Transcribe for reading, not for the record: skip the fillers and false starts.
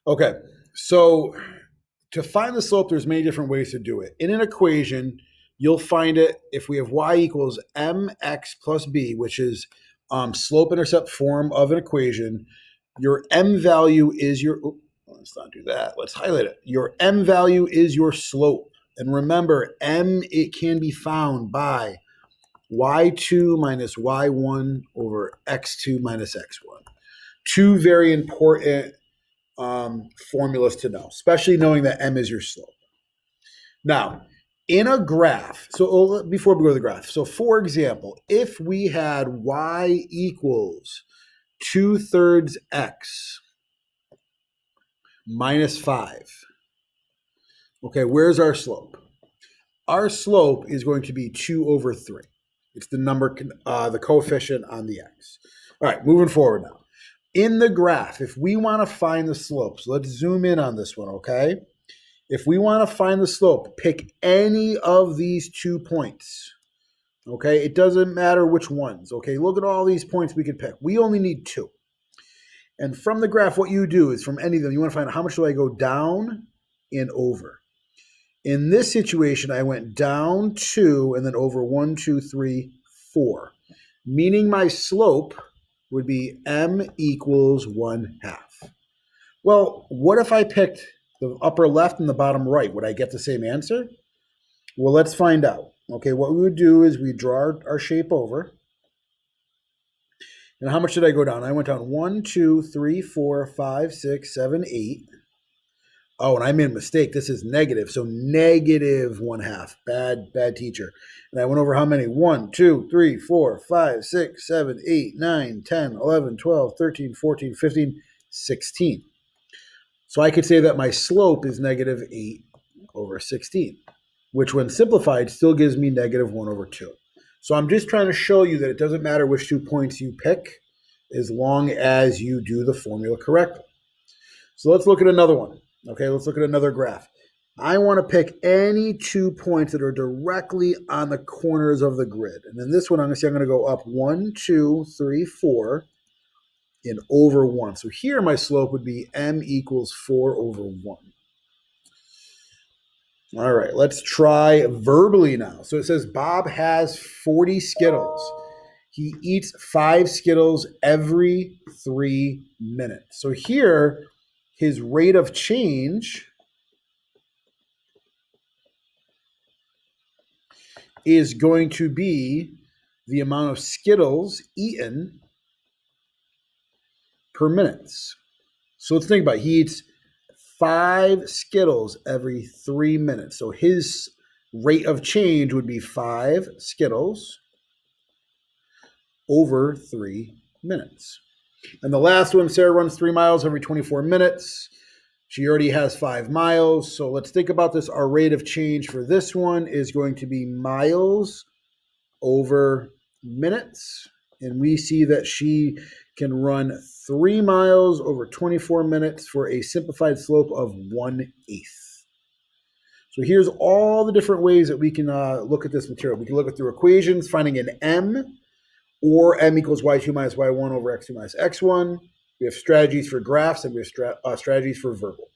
Okay, so to find the slope, there's many different ways to do it. In an equation, you'll find it if we have y equals mx plus b, which is slope-intercept form of an equation. Your m value is your, let's not do that. Let's highlight it. Your m value is your slope. And remember, m, it can be found by y2 minus y1 over x2 minus x1. Two very important formulas to know, especially knowing that m is your slope. Now, in a graph, so before we go to the graph, so for example, if we had y equals 2/3 x minus 5, okay, where's our slope? Our slope is going to be 2/3. It's the number, the coefficient on the x. All right, moving forward now. In the graph, if we want to find the slopes, let's zoom in on this one, okay? If we want to find the slope, pick any of these 2 points, okay? It doesn't matter which ones, okay? Look at all these points we could pick. We only need 2. And from the graph, what you do is from any of them, you want to find out how much do I go down and over. In this situation, I went down 2 and then over 1, 2, 3, 4, meaning my slope would be m equals 1/2. Well, what if I picked the upper left and the bottom right? Would I get the same answer? Well, let's find out. Okay, what we would do is we draw our shape over. And how much did I go down? I went down 1, 2, 3, 4, 5, 6, 7, 8. Oh, and I made a mistake. This is negative. So negative 1/2. Bad teacher. And I went over how many? 1, 2, 3, 4, 5, 6, 7, 8, 9, 10, 11, 12, 13, 14, 15, 16. So I could say that my slope is negative 8/16, which when simplified still gives me negative 1/2. So I'm just trying to show you that it doesn't matter which 2 points you pick as long as you do the formula correctly. So let's look at another one. Okay, let's look at another graph. I want to pick any 2 points that are directly on the corners of the grid. And in this one, I'm going to go up 1, 2, 3, 4, and over 1. So here my slope would be m equals 4/1. All right, let's try verbally now. So it says Bob has 40 Skittles. He eats 5 Skittles every 3 minutes. So here, his rate of change is going to be the amount of Skittles eaten per minute. So let's think about it. He eats 5 Skittles every 3 minutes. So his rate of change would be 5 Skittles over 3 minutes. And the last one, Sarah runs 3 miles every 24 minutes. She already has 5 miles. So let's think about this. Our rate of change for this one is going to be miles over minutes. And we see that she can run 3 miles over 24 minutes for a simplified slope of 1/8. So here's all the different ways that we can look at this material. We can look at through equations, finding an m, or m equals y2 minus y1 over x2 minus x1. We have strategies for graphs, and we have strategies for verbal.